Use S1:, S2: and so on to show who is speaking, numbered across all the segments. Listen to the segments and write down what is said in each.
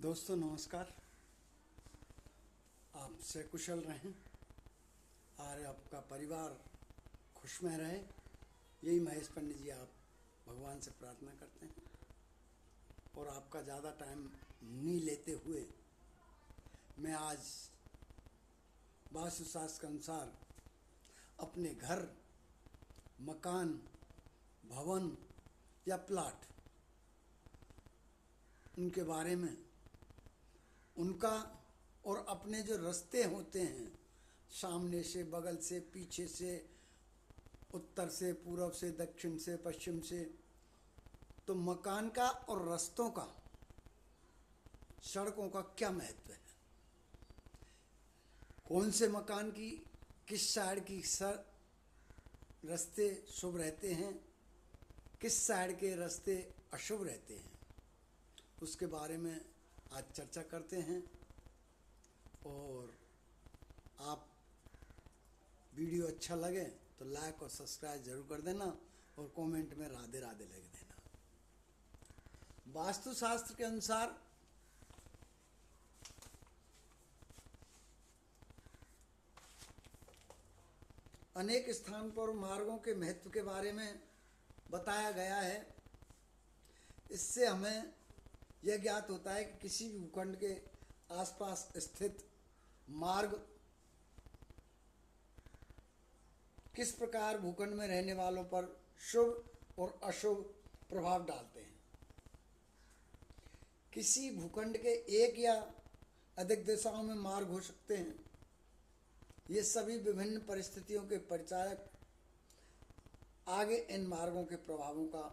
S1: दोस्तों नमस्कार। आप सकुशल रहें और आपका परिवार खुशमय रहे, यही महेश पंडित जी आप भगवान से प्रार्थना करते हैं। और आपका ज़्यादा टाइम नहीं लेते हुए मैं आज वास्तुशास्त्र के अनुसार अपने घर, मकान, भवन या प्लाट उनके बारे में, उनका और अपने जो रास्ते होते हैं, सामने से, बगल से, पीछे से, उत्तर से, पूर्व से, दक्षिण से, पश्चिम से, तो मकान का और रास्तों का, सड़कों का क्या महत्व है। कौन से मकान की किस साइड की रास्ते शुभ रहते हैं, किस साइड के रास्ते अशुभ रहते हैं, उसके बारे में आज चर्चा करते हैं। और आप वीडियो अच्छा लगे तो लाइक और सब्सक्राइब जरूर कर देना और कमेंट में राधे राधे लिख देना। वास्तुशास्त्र के अनुसार अनेक स्थान पर मार्गों के महत्व के बारे में बताया गया है। इससे हमें यह ज्ञात होता है कि किसी भी भूखंड के आसपास स्थित मार्ग किस प्रकार भूखंड में रहने वालों पर शुभ और अशुभ प्रभाव डालते हैं। किसी भूखंड के एक या अधिक दिशाओं में मार्ग हो सकते हैं। ये सभी विभिन्न परिस्थितियों के परिचायक आगे इन मार्गों के प्रभावों का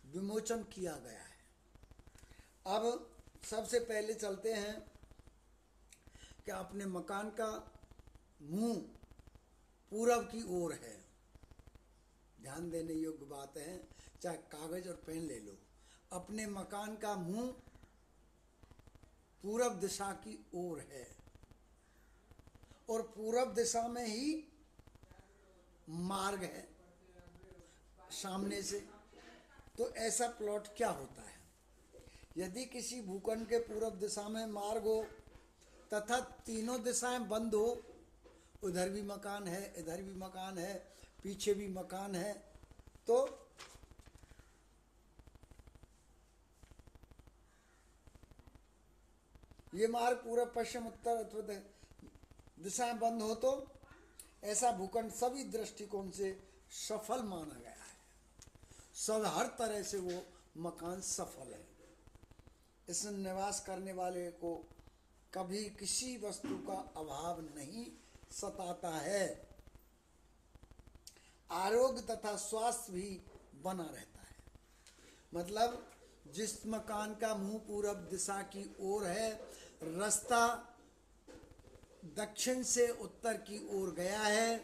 S1: विमोचन किया गया है। अब सबसे पहले चलते हैं कि अपने मकान का मुंह पूरब की ओर है। ध्यान देने योग्य बात है, चाहे कागज और पेन ले लो। अपने मकान का मुंह पूरब दिशा की ओर है और पूरब दिशा में ही मार्ग है सामने से। तो ऐसा प्लॉट क्या होता है? यदि किसी भूखंड के पूरब दिशा में मार्ग हो तथा तीनों दिशाएं बंद हो, उधर भी मकान है, इधर भी मकान है, पीछे भी मकान है, तो ये मार्ग पूरब, पश्चिम, उत्तर अथवा दिशाएं बंद हो तो ऐसा भूखंड सभी दृष्टिकोण से सफल माना गया है। सब हर तरह से वो मकान सफल है। इसमें निवास करने वाले को कभी किसी वस्तु का अभाव नहीं सताता है। आरोग्य तथा स्वास्थ्य भी बना रहता है। मतलब जिस मकान का मुंह पूरब दिशा की ओर है, रास्ता दक्षिण से उत्तर की ओर गया है,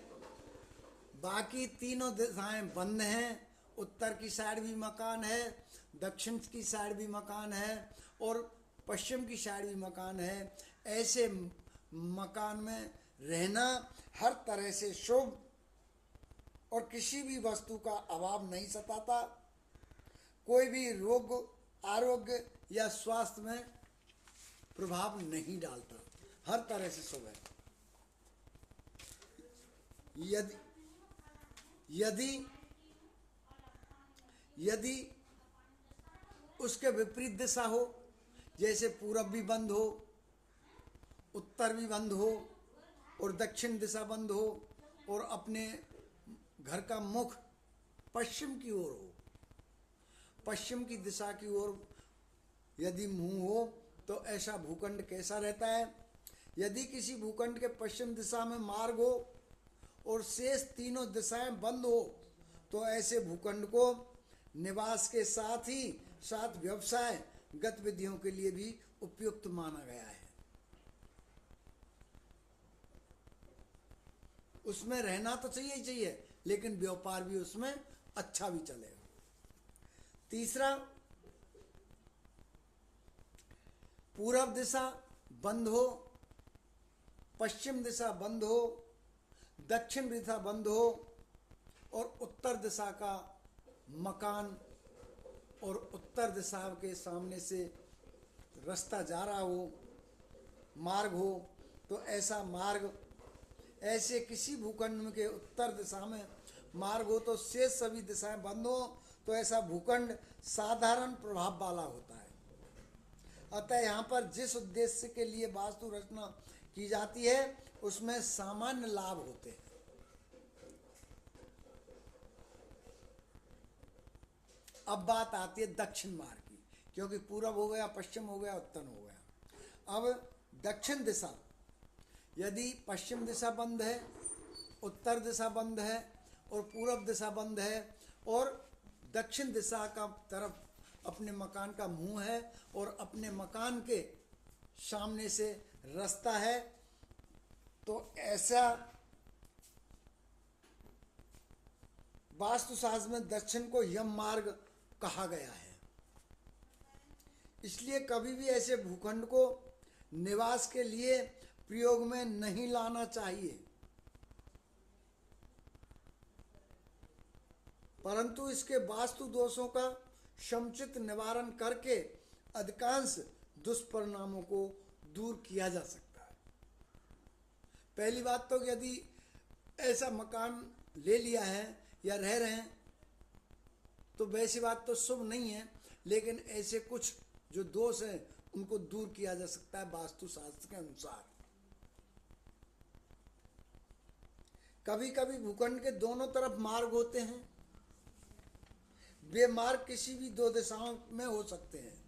S1: बाकी तीनों दिशाएं बंद हैं, उत्तर की साइड भी मकान है, दक्षिण की साइड भी मकान है और पश्चिम की साइड भी मकान है, ऐसे मकान में रहना हर तरह से शुभ और किसी भी वस्तु का अभाव नहीं सताता। कोई भी रोग, आरोग्य या स्वास्थ्य में प्रभाव नहीं डालता, हर तरह से शुभ है। यदि उसके विपरीत दिशा हो, जैसे पूरब भी बंद हो, उत्तर भी बंद हो और दक्षिण दिशा बंद हो और अपने घर का मुख पश्चिम की ओर हो, पश्चिम की दिशा की ओर यदि मुंह हो, तो ऐसा भूखंड कैसा रहता है? यदि किसी भूखंड के पश्चिम दिशा में मार्ग हो और शेष तीनों दिशाएं बंद हो, तो ऐसे भूखंड को निवास के साथ ही साथ व्यवसाय गतिविधियों के लिए भी उपयुक्त माना गया है। उसमें रहना तो चाहिए ही चाहिए, लेकिन व्यापार भी उसमें अच्छा भी चलेगा। तीसरा, पूरब दिशा बंद हो, पश्चिम दिशा बंद हो, दक्षिण दिशा बंद हो और उत्तर दिशा का मकान और उत्तर दिशा के सामने से रास्ता जा रहा हो, मार्ग हो, तो ऐसा मार्ग, ऐसे किसी भूखंड के उत्तर दिशा में मार्ग हो तो शेष सभी दिशाएं बंद हो, तो ऐसा भूखंड साधारण प्रभाव वाला होता है। अतः यहाँ पर जिस उद्देश्य के लिए वास्तु रचना की जाती है उसमें सामान्य लाभ होते हैं। अब बात आती है दक्षिण मार्ग की, क्योंकि पूरब हो गया, पश्चिम हो गया, उत्तर हो गया। अब दक्षिण दिशा, यदि पश्चिम दिशा बंद है, उत्तर दिशा बंद है और पूरब दिशा बंद है और दक्षिण दिशा का तरफ अपने मकान का मुंह है और अपने मकान के सामने से रास्ता है, तो ऐसा वास्तुशास्त्र में दक्षिण को यम मार्ग कहा गया है। इसलिए कभी भी ऐसे भूखंड को निवास के लिए प्रयोग में नहीं लाना चाहिए, परंतु इसके वास्तु दोषों का समुचित निवारण करके अधिकांश दुष्परिणामों को दूर किया जा सकता है। पहली बात तो यदि ऐसा मकान ले लिया है या रह रहे हैं तो वैसी बात तो शुभ नहीं है, लेकिन ऐसे कुछ जो दोष हैं उनको दूर किया जा सकता है वास्तुशास्त्र के अनुसार। कभी कभी भूखंड के दोनों तरफ मार्ग होते हैं, वे मार्ग किसी भी दो दिशाओं में हो सकते हैं।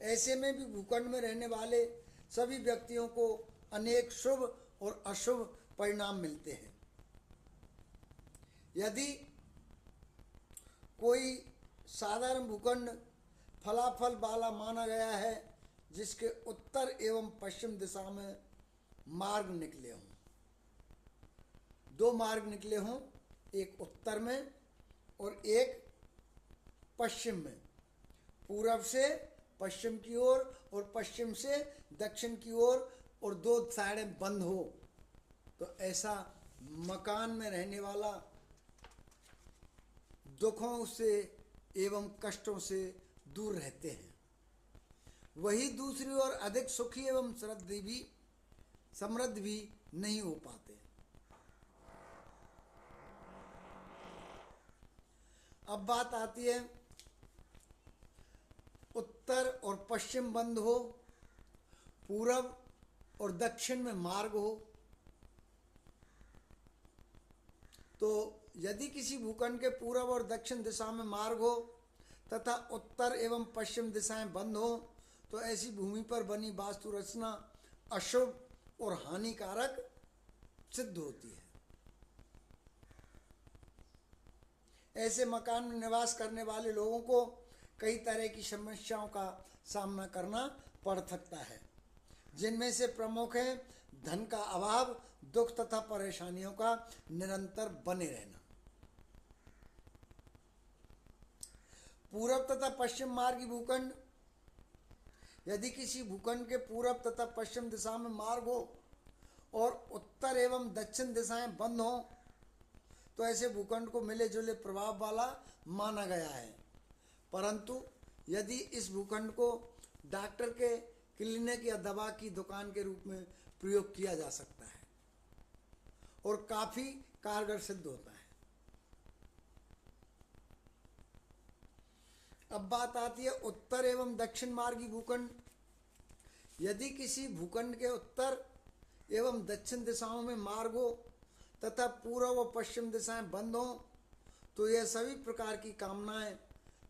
S1: ऐसे में भी भूखंड में रहने वाले सभी व्यक्तियों को अनेक शुभ और अशुभ परिणाम मिलते हैं। यदि कोई साधारण भूखंड फलाफल वाला माना गया है जिसके उत्तर एवं पश्चिम दिशा में मार्ग निकले हों, दो मार्ग निकले हों, एक उत्तर में और एक पश्चिम में, पूरब से पश्चिम की ओर और पश्चिम से दक्षिण की ओर, और दो साइडें बंद हो, तो ऐसा मकान में रहने वाला दुखों से एवं कष्टों से दूर रहते हैं। वही दूसरी ओर अधिक सुखी एवं समृद्ध भी नहीं हो पाते। अब बात आती है उत्तर और पश्चिम बंद हो, पूरब और दक्षिण में मार्ग हो, तो यदि किसी भूखंड के पूरब और दक्षिण दिशा में मार्ग हो तथा उत्तर एवं पश्चिम दिशाएं बंद हो, तो ऐसी भूमि पर बनी वास्तु रचना अशुभ और हानिकारक सिद्ध होती है। ऐसे मकान में निवास करने वाले लोगों को कई तरह की समस्याओं का सामना करना पड़ सकता है, जिनमें से प्रमुख है धन का अभाव, दुख तथा परेशानियों का निरंतर बने रहना। पूरब तथा पश्चिम मार्गी भूखंड, यदि किसी भूखंड के पूरब तथा पश्चिम दिशा में मार्ग हो और उत्तर एवं दक्षिण दिशाएं बंद हो, तो ऐसे भूखंड को मिले जुले प्रभाव वाला माना गया है। परंतु यदि इस भूखंड को डॉक्टर के क्लिनिक या दवा की दुकान के रूप में प्रयोग किया जा सकता है और काफी कारगर सिद्ध होता है। अब बात आती है उत्तर एवं दक्षिण मार्गी भूखंड। यदि किसी भूखंड के उत्तर एवं दक्षिण दिशाओं में मार्ग हो तथा पूर्व व पश्चिम दिशाएं बंद हो, तो यह सभी प्रकार की कामनाएं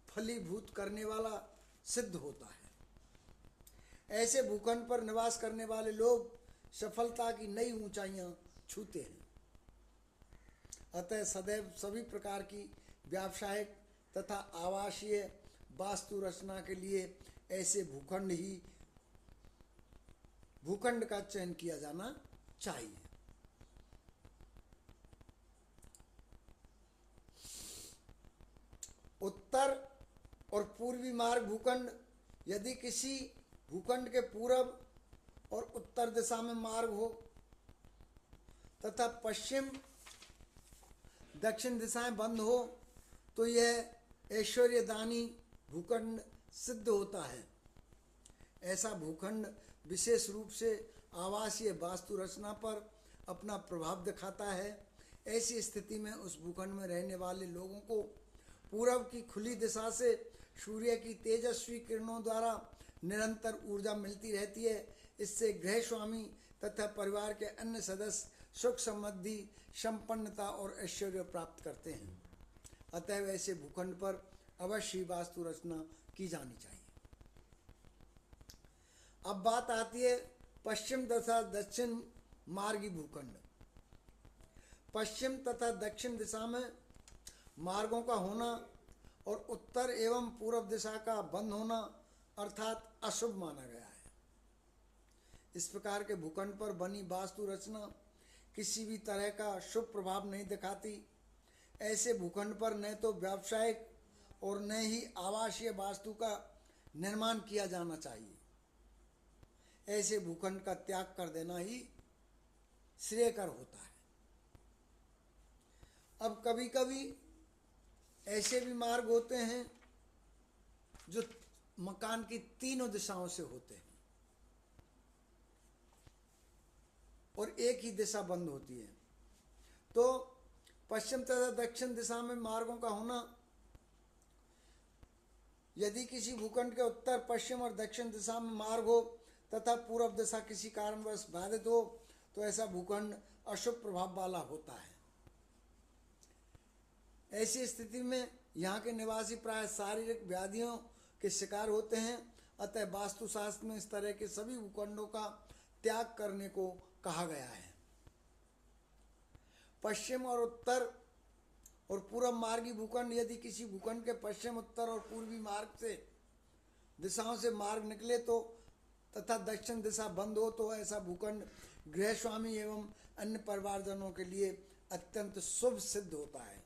S1: फलीभूत करने वाला सिद्ध होता है। ऐसे भूखंड पर निवास करने वाले लोग सफलता की नई ऊंचाइयां छूते हैं। अतः सदैव सभी प्रकार की व्यावसायिक तथा आवासीय वास्तु रचना के लिए ऐसे भूखंड का चयन किया जाना चाहिए। उत्तर और पूर्वी मार्ग भूखंड, यदि किसी भूखंड के पूरब और उत्तर दिशा में मार्ग हो तथा पश्चिम दक्षिण दिशाएं बंद हो, तो यह ऐश्वर्यदानी भूखंड सिद्ध होता है। ऐसा भूखंड विशेष रूप से आवासीय वास्तु रचना पर अपना प्रभाव दिखाता है। ऐसी स्थिति में उस भूखंड में रहने वाले लोगों को पूर्व की खुली दिशा से सूर्य की तेजस्वी किरणों द्वारा निरंतर ऊर्जा मिलती रहती है। इससे गृह स्वामी तथा परिवार के अन्य सदस्य सुख समृद्धि, संपन्नता और ऐश्वर्य प्राप्त करते हैं। अतः ऐसे भूखंड पर अवश्य वास्तु रचना की जानी चाहिए। अब बात आती है पश्चिम तथा दक्षिण मार्गी भूखंड। पश्चिम तथा दक्षिण दिशा में मार्गों का होना और उत्तर एवं पूर्व दिशा का बंद होना अर्थात अशुभ माना गया है। इस प्रकार के भूखंड पर बनी वास्तु रचना किसी भी तरह का शुभ प्रभाव नहीं दिखाती। ऐसे भूखंड पर न तो व्यावसायिक और न ही आवासीय वास्तु का निर्माण किया जाना चाहिए। ऐसे भूखंड का त्याग कर देना ही श्रेयकर होता है। अब कभी कभी ऐसे भी मार्ग होते हैं जो मकान की तीनों दिशाओं से होते हैं और एक ही दिशा बंद होती है। तो पश्चिम तथा दक्षिण दिशा में मार्गों का होना, यदि किसी भूखंड के उत्तर, पश्चिम और दक्षिण दिशा में मार्ग हो तथा पूर्व दिशा किसी कारणवश बाधित हो तो ऐसा भूखंड अशुभ प्रभाव वाला होता है। ऐसी स्थिति में यहाँ के निवासी प्राय शारीरिक व्याधियों के शिकार होते हैं। अतः वास्तुशास्त्र में इस तरह के सभी भूखंडों का त्याग करने को कहा गया है। पश्चिम और उत्तर और पूर्व मार्गी भूखंड, यदि किसी भूखंड के पश्चिम, उत्तर और पूर्वी मार्ग से दिशाओं से मार्ग निकले तो तथा दक्षिण दिशा बंद हो तो ऐसा भूखंड गृह स्वामी एवं अन्य परिवारजनों के लिए अत्यंत शुभ सिद्ध होता है।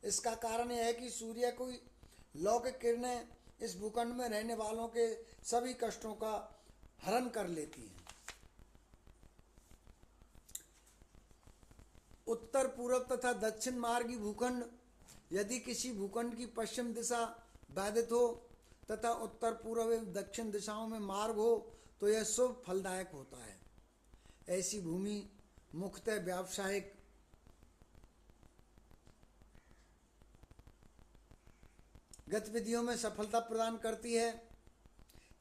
S1: इसका कारण यह है कि सूर्य की लौकिक किरणें इस भूखंड में रहने वालों के सभी कष्टों का हरण कर लेती हैं। उत्तर, पूर्व तथा दक्षिण मार्गी भूखंड, यदि किसी भूखंड की पश्चिम दिशा बाधित हो तथा उत्तर, पूर्व एवं दक्षिण दिशाओं में मार्ग हो तो यह शुभ फलदायक होता है। ऐसी भूमि मुख्यतः व्यावसायिक गतिविधियों में सफलता प्रदान करती है।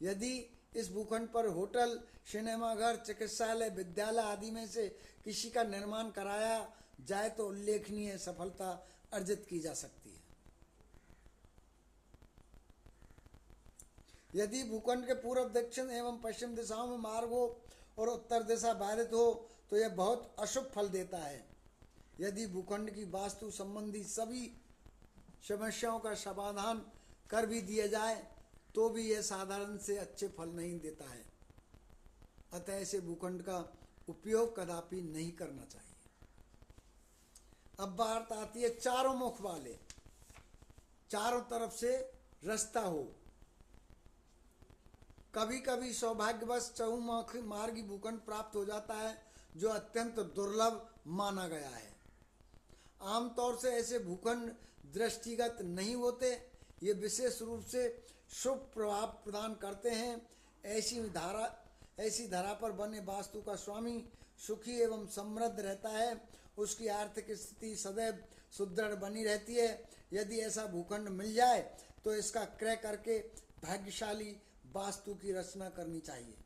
S1: यदि इस भूखंड पर होटल, सिनेमाघर, चिकित्सालय, विद्यालय आदि में से किसी का निर्माण कराया जाए तो उल्लेखनीय सफलता अर्जित की जा सकती है। यदि भूखंड के पूर्व, दक्षिण एवं पश्चिम दिशाओं में मार्ग हो और उत्तर दिशा बाधित हो तो यह बहुत अशुभ फल देता है। यदि भूखंड की वास्तु संबंधी सभी समस्याओं का समाधान कर भी दिया जाए तो भी यह साधारण से अच्छे फल नहीं देता है। अतः ऐसे भूखंड का उपयोग कदापि नहीं करना चाहिए। अब बात आती है चारों मुख वाले, चारों तरफ से रास्ता हो। कभी कभी सौभाग्यवश चहुमुखी मार्गी भूखंड प्राप्त हो जाता है जो अत्यंत दुर्लभ माना गया है। आमतौर से ऐसे भूखंड दृष्टिगत नहीं होते, ये विशेष रूप से शुभ प्रभाव प्रदान करते हैं। ऐसी धरा पर बने वास्तु का स्वामी सुखी एवं समृद्ध रहता है, उसकी आर्थिक स्थिति सदैव सुदृढ़ बनी रहती है। यदि ऐसा भूखंड मिल जाए तो इसका क्रय करके भाग्यशाली वास्तु की रचना करनी चाहिए।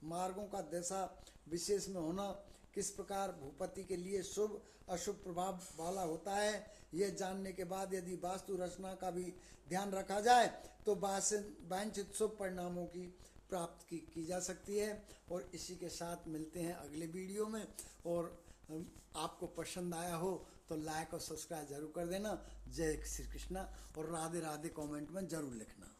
S1: मार्गों का दिशा विशेष में होना किस प्रकार भूपति के लिए शुभ अशुभ प्रभाव वाला होता है, यह जानने के बाद यदि वास्तु रचना का भी ध्यान रखा जाए तो वांछित शुभ परिणामों की प्राप्ति की जा सकती है। और इसी के साथ मिलते हैं अगले वीडियो में। और आपको पसंद आया हो तो लाइक और सब्सक्राइब जरूर कर देना। जय श्री कृष्णा और राधे राधे कमेंट में जरूर लिखना।